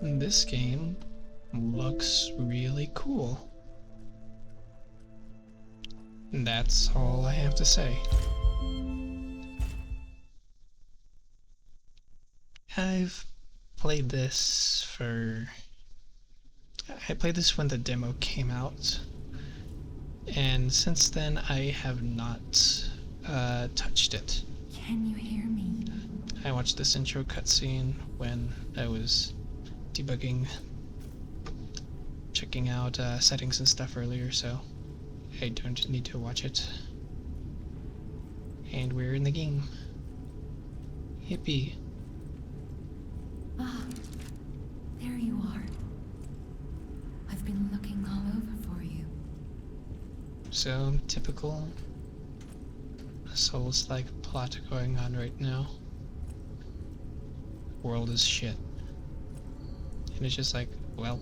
This game looks really cool. That's all I have to say. I've played this for... I played this when the demo came out, and since then I have not touched it. Can you hear me? I watched this intro cutscene when I was debugging, checking out settings and stuff earlier, so I don't need to watch it. And we're in the game. Yippee. Ah, there you are. I've been looking all over for you. So, typical Souls-like plot going on right now. World is shit. And it's just like, well,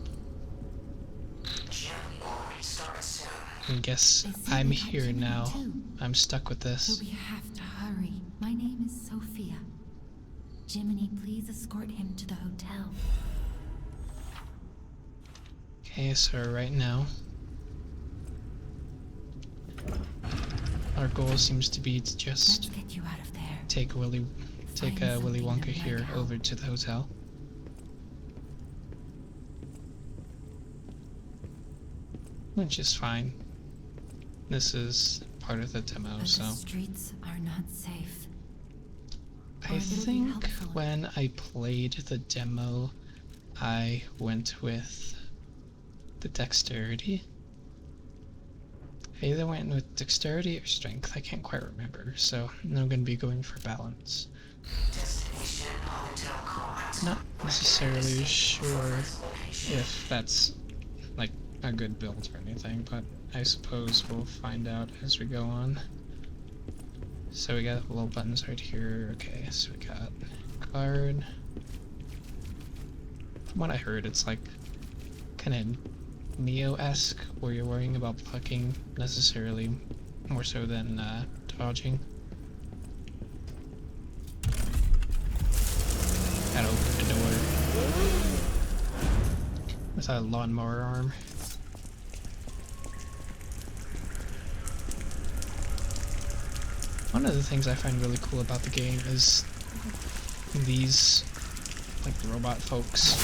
I guess I'm here now. I'm stuck with this. So we have to hurry. My name is Sophia. Jiminy, please escort him to the hotel. Okay, so right now, our goal seems to be to just Let's get you out of there. take Willy Wonka here over to the hotel. Which is fine. This is part of the demo, But so... the streets are not safe. I think when I played the demo, I went with the dexterity. I either went with dexterity or strength, I can't quite remember, so I'm going to be going for balance. Not necessarily sure if that's like a good build or anything, but I suppose we'll find out as we go on. So we got little buttons right here. Okay, so we got guard. From what I heard, it's like kind of Neo-esque, where you're worrying about plucking necessarily more so than dodging. Gotta open the door with a lawnmower arm. One of the things I find really cool about the game is these, like, robot folks.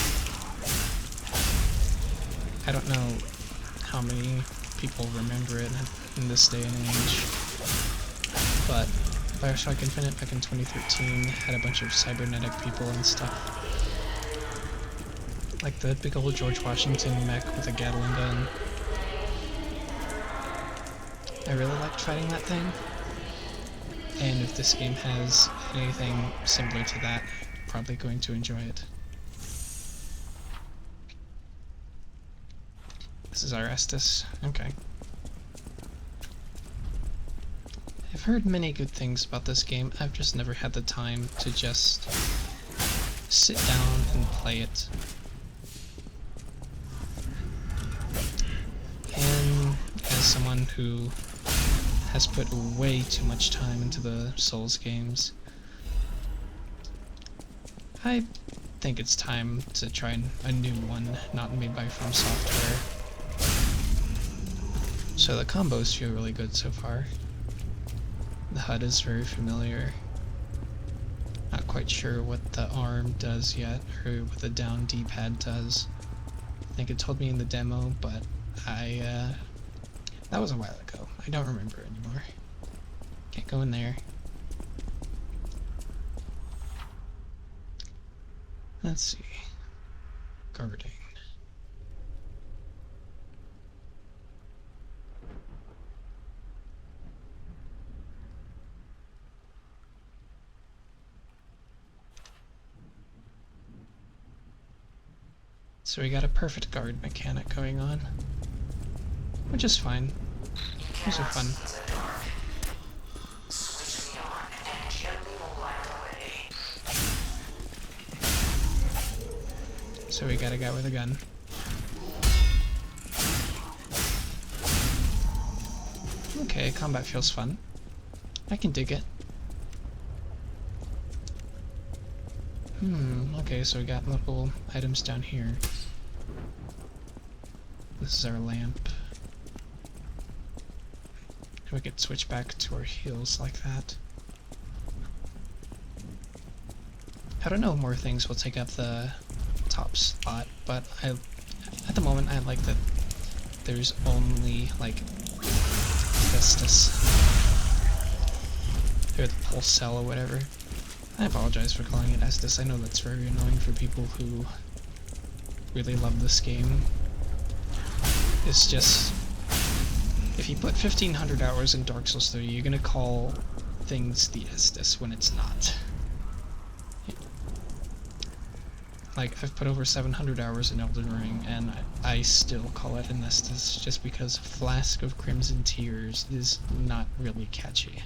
I don't know how many people remember it in this day and age, but BioShock Infinite back in 2013 had a bunch of cybernetic people and stuff. Like the big old George Washington mech with a Gatling gun. I really liked fighting that thing. And if this game has anything similar to that, I'm probably going to enjoy it. This is Arestus. Okay. I've heard many good things about this game. I've just never had the time to just sit down and play it. And as someone who has put way too much time into the Souls games, I think it's time to try a new one, not made by From Software. So the combos feel really good so far. The HUD is very familiar. Not quite sure what the arm does yet, or what the down D-pad does. I think it told me in the demo, but that was a while ago. I don't remember anymore. Can't go in there. Let's see. Guarding. So we got a perfect guard mechanic going on, which is fine. Those are fun. So we got a guy with a gun. Okay, combat feels fun. I can dig it. Okay, so we got little items down here. This is our lamp. And we could switch back to our heals like that. I don't know if more things will take up the top slot, but at the moment I like that there's only, like, Festus. Or the pulse cell or whatever. I apologize for calling it Estus. I know that's very annoying for people who really love this game. It's just, if you put 1500 hours in Dark Souls 3, you're gonna call things the Estus when it's not. Like, I've put over 700 hours in Elden Ring, and I still call it an Estus just because Flask of Crimson Tears is not really catchy.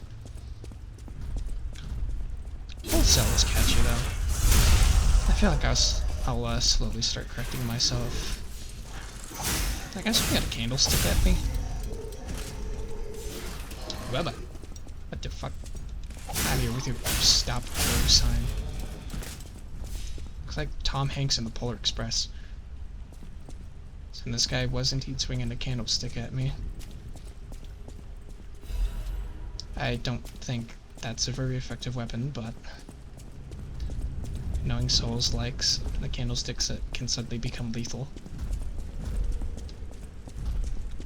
Pulse Cell is catchy, though. I feel like I'll slowly start correcting myself. I guess we got a candlestick at me. Webba. What the fuck? Out of here with your stop throw sign. Looks like Tom Hanks in the Polar Express. And this guy was indeed swinging a candlestick at me. I don't think that's a very effective weapon, but knowing Souls likes the candlesticks that can suddenly become lethal.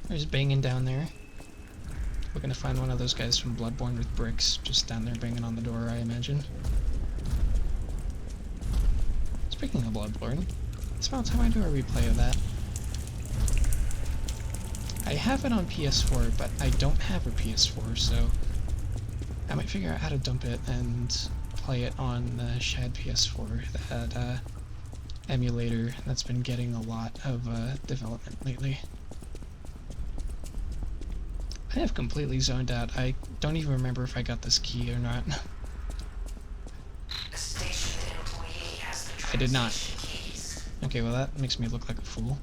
There's banging down there. We're gonna find one of those guys from Bloodborne with bricks just down there banging on the door, I imagine. Speaking of Bloodborne, it's about time I do a replay of that. I have it on PS4, but I don't have a PS4, so I might figure out how to dump it and play it on the Shad PS4, that emulator that's been getting a lot of development lately. I have completely zoned out. I don't even remember if I got this key or not. I did not. Okay, well that makes me look like a fool.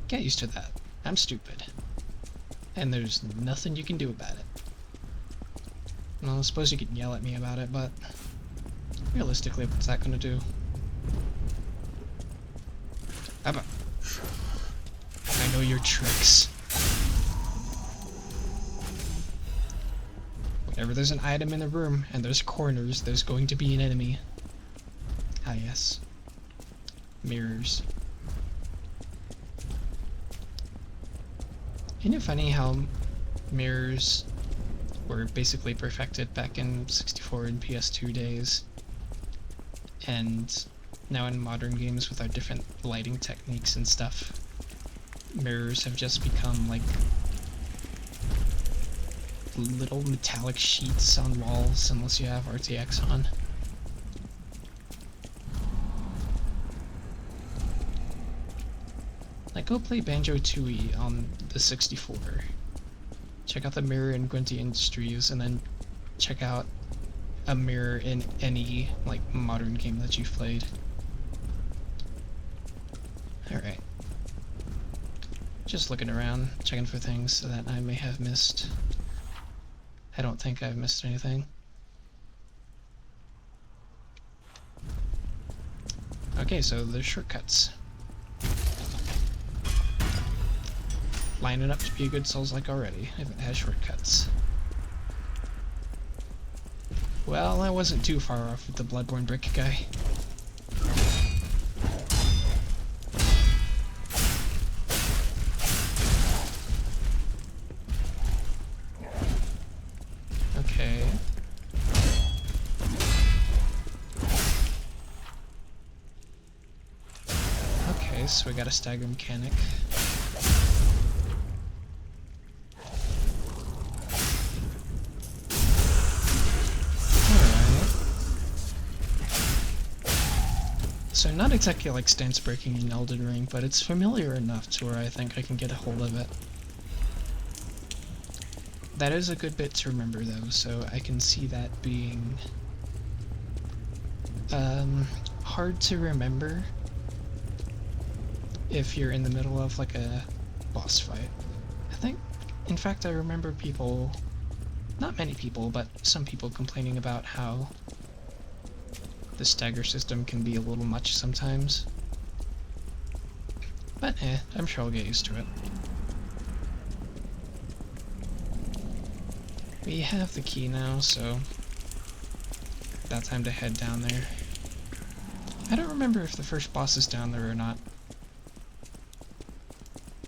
Get used to that. I'm stupid. And there's nothing you can do about it. Well, I suppose you could yell at me about it, but realistically, what's that gonna do? Abba. I know your tricks. Whenever there's an item in the room and there's corners, there's going to be an enemy. Ah, yes. Mirrors. Isn't it funny how mirrors were basically perfected back in 64 and PS2 days, and now in modern games with our different lighting techniques and stuff, mirrors have just become like little metallic sheets on walls unless you have RTX on. Like, go play Banjo-Tooie on the 64. Check out the mirror in Gwenti Industries, and then check out a mirror in any, like, modern game that you've played. Alright. Just looking around, checking for things that I may have missed. I don't think I've missed anything. Okay, so there's shortcuts. Lining up to be a good Souls-like already, if it has shortcuts. Well, I wasn't too far off with the Bloodborne brick guy. Okay. Okay, so we got a stagger mechanic. So not exactly like stance breaking in Elden Ring, but it's familiar enough to where I think I can get a hold of it. That is a good bit to remember though, so I can see that being hard to remember if you're in the middle of like a boss fight. I think, in fact, I remember people, not many people, but some people complaining about how the stagger system can be a little much sometimes. But I'm sure I'll get used to it. We have the key now, so about time to head down there. I don't remember if the first boss is down there or not.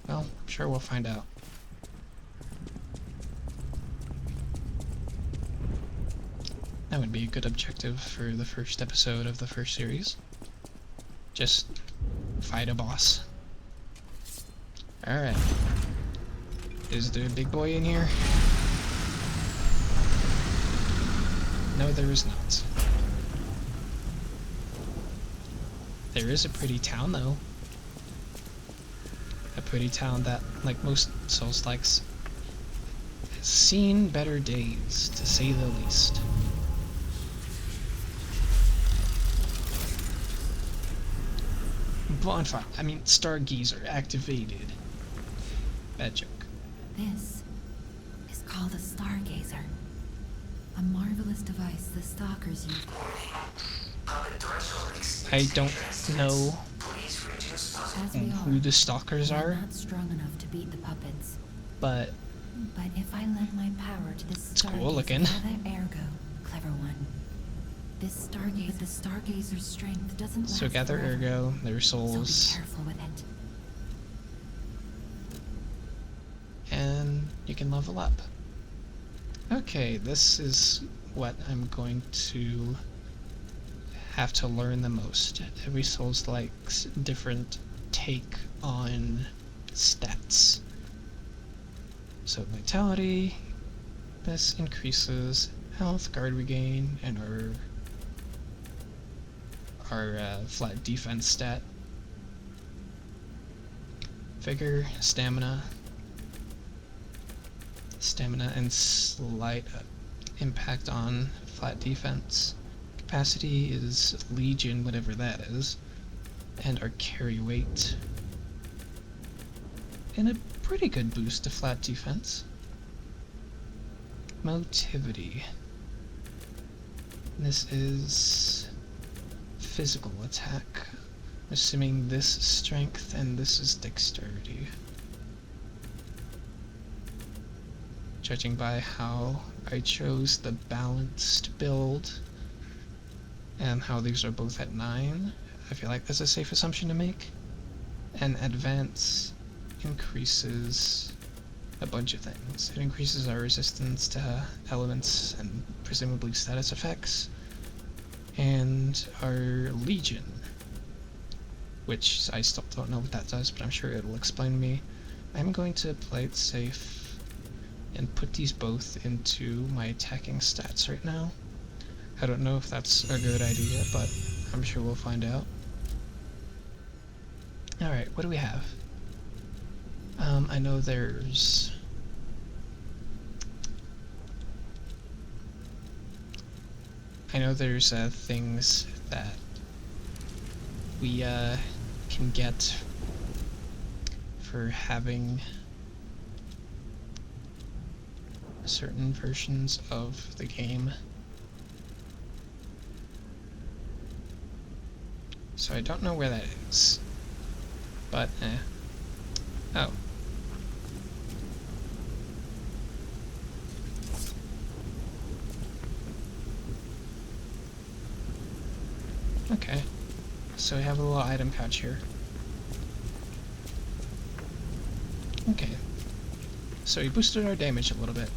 Well, I'm sure we'll find out. That would be a good objective for the first episode of the first series. Just fight a boss. Alright. Is there a big boy in here? No, there is not. There is a pretty town, though. A pretty town that, like most Souls-likes, has seen better days, to say the least. Bonfire. I mean, Stargazer activated. Bad joke. This is called a stargazer. A marvelous device the stalkers use. I don't know As we who the stalkers we're are, not strong enough to beat the puppets. but But if I lend my power to this it's cool stargazer, looking. ergo, clever one. This stargazer, the stargazer's strength doesn't last So gather forever, ergo, their so souls, be careful with it. and you can level up. Okay, this is what I'm going to have to learn the most. Every Souls likes different take on stats. So vitality, this increases health, guard regain, and our flat defense stat. Vigor, stamina, and slight impact on flat defense. Capacity is Legion, whatever that is, and our carry weight. And a pretty good boost to flat defense. Motivity. This is physical attack. Assuming this strength and this is dexterity. Judging by how I chose the balanced build and how these are both at 9, I feel like that's a safe assumption to make. And advance increases a bunch of things. It increases our resistance to elements and presumably status effects, and our Legion, which I still don't know what that does, but I'm sure it'll explain to me. I'm going to play it safe and put these both into my attacking stats right now. I don't know if that's a good idea, but I'm sure we'll find out. Alright, what do we have? I know there's... things that we can get for having certain versions of the game. So I don't know where that is, but oh. Okay, so we have a little item pouch here. Okay, so we boosted our damage a little bit.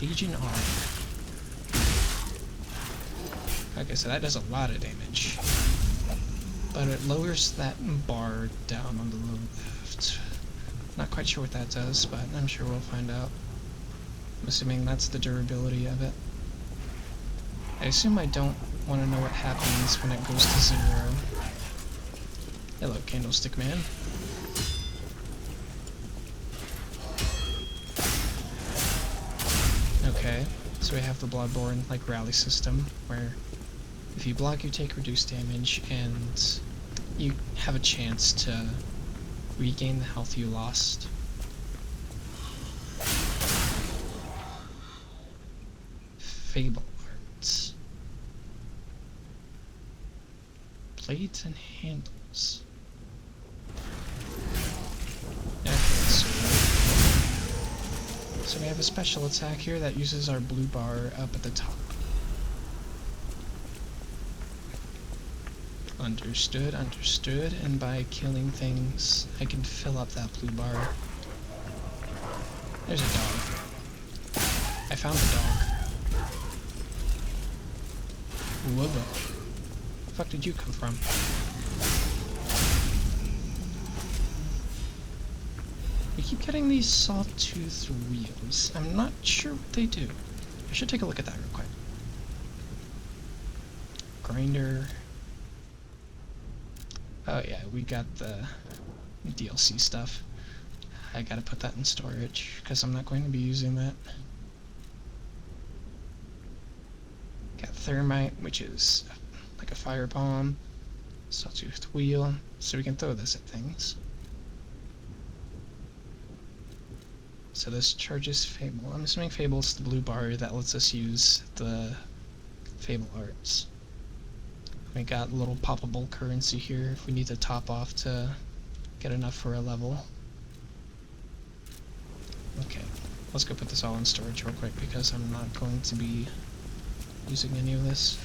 Legion armor. Okay, so that does a lot of damage. But it lowers that bar down on the lower left. Not quite sure what that does, but I'm sure we'll find out. I'm assuming that's the durability of it. I assume I don't want to know what happens when it goes to 0. Hello, Candlestick Man. Okay, so we have the Bloodborne like rally system, where if you block you take reduced damage, and you have a chance to regain the health you lost. Fable Arts. blades and handles. Okay, so we have a special attack here that uses our blue bar up at the top. Understood, understood, and by killing things, I can fill up that blue bar. There's a dog. I found the dog. Whoa. Where the fuck did you come from? We keep getting these sawtooth wheels. I'm not sure what they do. I should take a look at that real quick. Grinder. Oh yeah, we got the DLC stuff. I gotta put that in storage, because I'm not going to be using that. Got thermite, which is like a fire bomb. Sawtooth wheel, so we can throw this at things. So this charges Fable. I'm assuming Fable's the blue bar that lets us use the Fable arts. We got a little poppable currency here if we need to top off to get enough for a level. Okay, let's go put this all in storage real quick because I'm not going to be using any of this.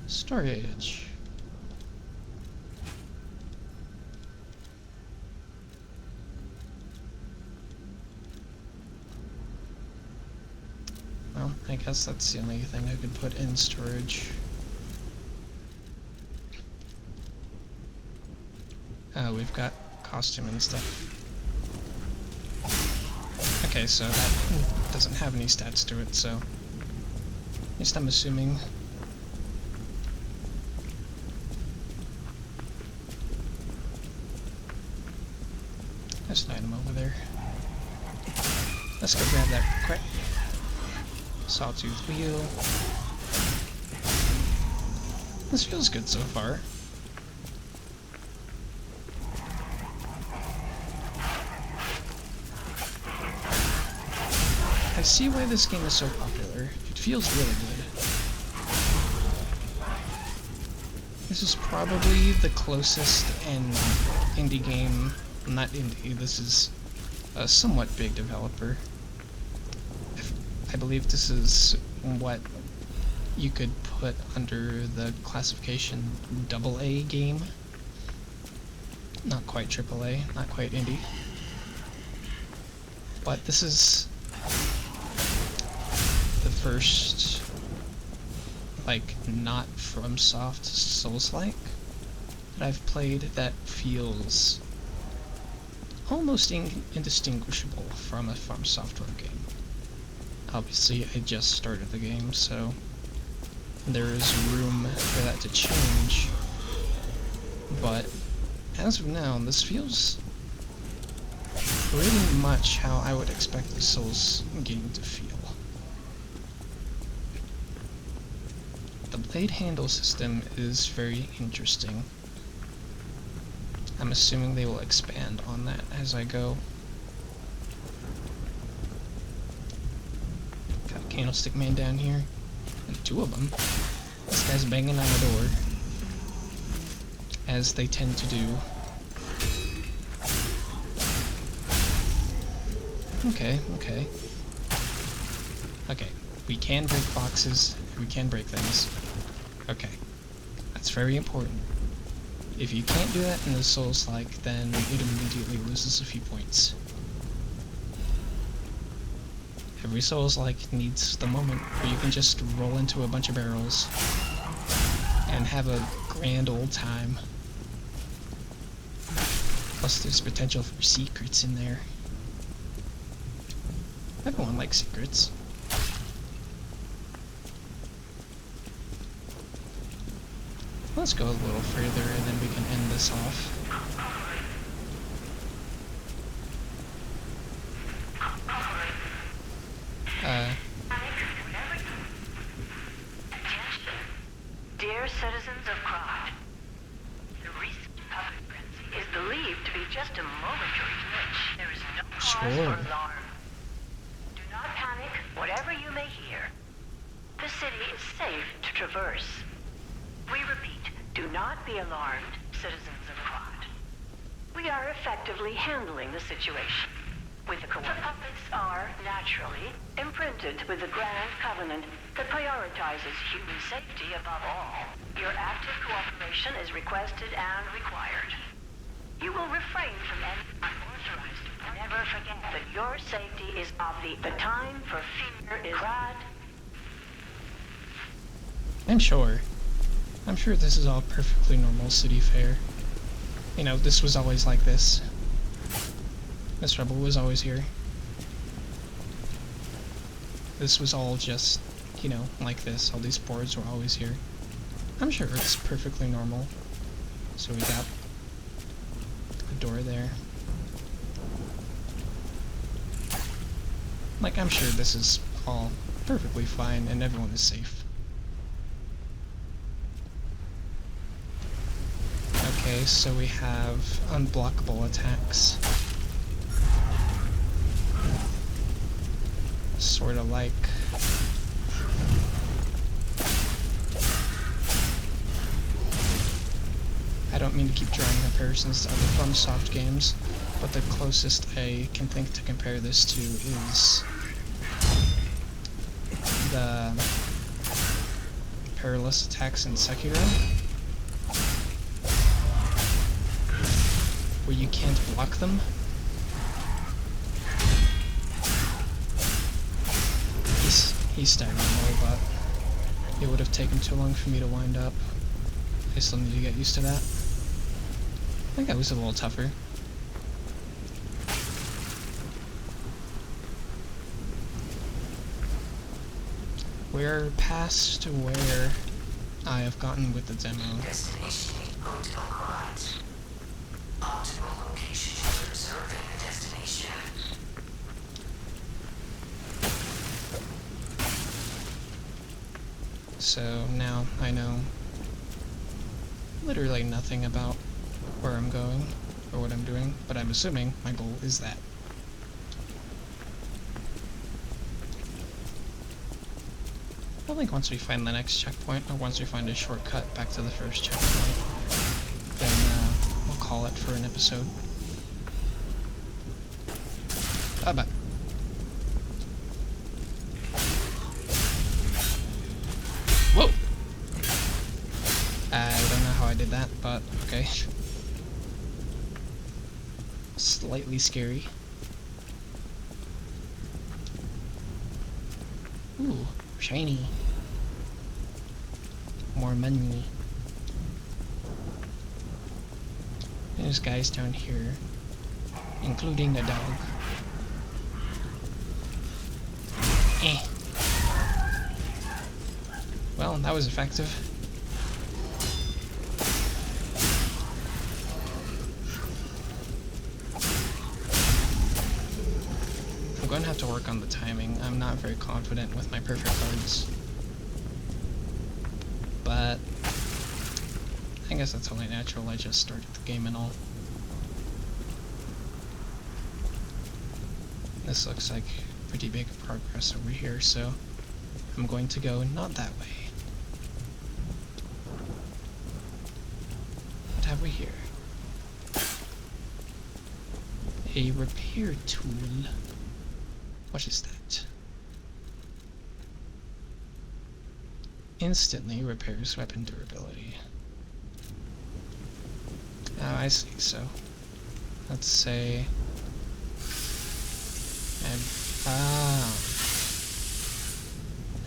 Storage. Well, I guess that's the only thing I could put in storage. We've got costume and stuff. Okay, so that doesn't have any stats to it, so at least I'm assuming. There's an item over there. Let's go grab that real quick. Sawtooth wheel. This feels good so far. I see why this game is so popular. It feels really good. This is probably the closest indie game. Not indie, this is a somewhat big developer. I believe this is what you could put under the classification AA game. Not quite AAA, not quite indie. But this is the first, like, not FromSoft Souls-like that I've played that feels almost indistinguishable from a From Software game. Obviously, I just started the game, so there is room for that to change. But as of now, this feels pretty much how I would expect the Souls game to feel. The blade handle system is very interesting. I'm assuming they will expand on that as I go. Got a candlestick man down here. And two of them. This guy's banging on the door. As they tend to do. Okay, okay. Okay, we can break boxes. We can break things. Okay. That's very important. If you can't do that in the Souls-like, then it immediately loses a few points. Every Souls-like needs the moment where you can just roll into a bunch of barrels and have a grand old time. Plus there's potential for secrets in there. Everyone likes secrets. Let's go a little further and then we can end this off. Dear citizens of Croft, the recent puppet frenzy is believed to be just a momentary glitch. There is no cause Sure. for alarm. Do not panic, whatever you may hear. The city is safe to traverse. Do not be alarmed, citizens of Crot. We are effectively handling the situation. The puppets are, naturally, imprinted with the Grand Covenant that prioritizes human safety above all. Your active cooperation is requested and required. You will refrain from any unauthorized. Never forget that your safety is of the time for fear is Crot. I'm sure this is all perfectly normal city fare. You know, this was always like this. This rebel was always here. This was all just, you know, like this. All these boards were always here. I'm sure it's perfectly normal. So we got a door there. Like, I'm sure this is all perfectly fine and everyone is safe. Okay, so we have unblockable attacks. Sort of like I don't mean to keep drawing comparisons to other FromSoft games, but the closest I can think to compare this to is the perilous attacks in Sekiro, where you can't block them. He's staggering low, but it would have taken too long for me to wind up. I still need to get used to that. I think that was a little tougher. We're past where I have gotten with the demo. Destination Hotel Quad. Optimal location for observing the destination. So now I know literally nothing about where I'm going or what I'm doing, but I'm assuming my goal is that. I think once we find the next checkpoint, or once we find a shortcut back to the first checkpoint, then we'll call it for an episode. Bye-bye. Whoa! I don't know how I did that, but okay. Slightly scary. Ooh, shiny. More money. There's guys down here, including the dog. Eh. Well, that was effective. I'm going to have to work on the timing. I'm not very confident with my perfect cards. But I guess that's only natural. I just started the game and all. This looks like pretty big progress over here, so I'm going to go not that way. What have we here? A repair tool. What is that? Instantly repairs weapon durability. Oh, I see, so let's say that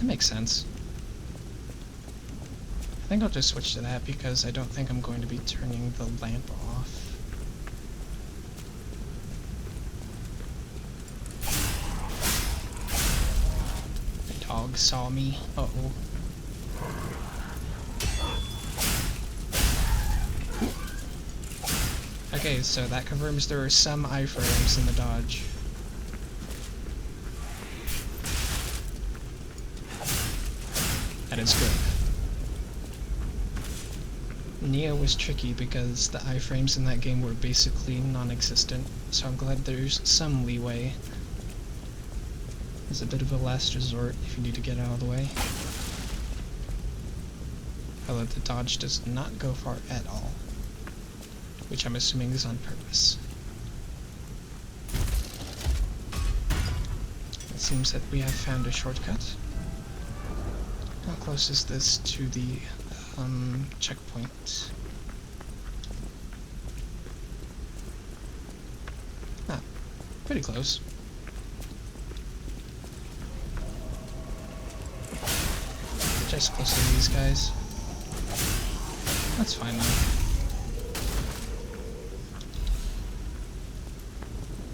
makes sense. I think I'll just switch to that because I don't think I'm going to be turning the lamp off. The dog saw me. Uh-oh. Okay, so that confirms there are some iframes in the dodge. That is good. Neo was tricky because the iframes in that game were basically non-existent, so I'm glad there's some leeway. It's a bit of a last resort if you need to get out of the way. although the dodge does not go far at all, which I'm assuming is on purpose. It seems that we have found a shortcut. How close is this to the checkpoint? Ah, pretty close. Just close to these guys. That's fine though.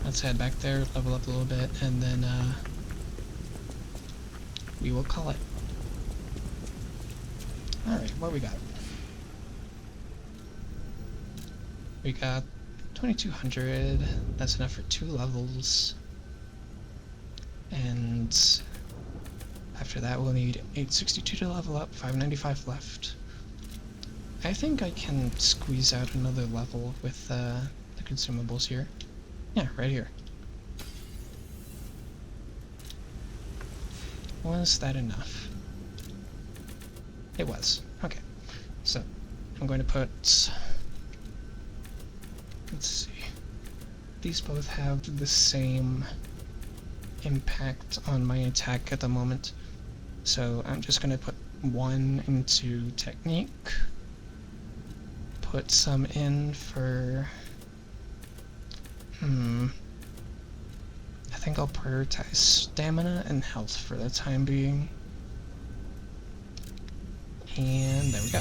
Let's head back there, level up a little bit, and then we will call it. Alright, what we got? We got 2200, that's enough for 2 levels. And after that we'll need 862 to level up, 595 left. I think I can squeeze out another level with the consumables here. Yeah, right here. Was that enough? It was. Okay. So, I'm going to put... Let's see. These both have the same impact on my attack at the moment. So, I'm just going to put 1 into technique. Put some in for... I think I'll prioritize stamina and health for the time being. And there we go.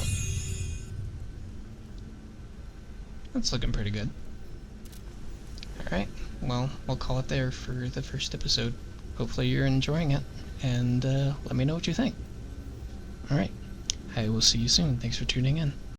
That's looking pretty good. Alright, well, we'll call it there for the first episode. Hopefully you're enjoying it, and let me know what you think. Alright, I will see you soon. Thanks for tuning in.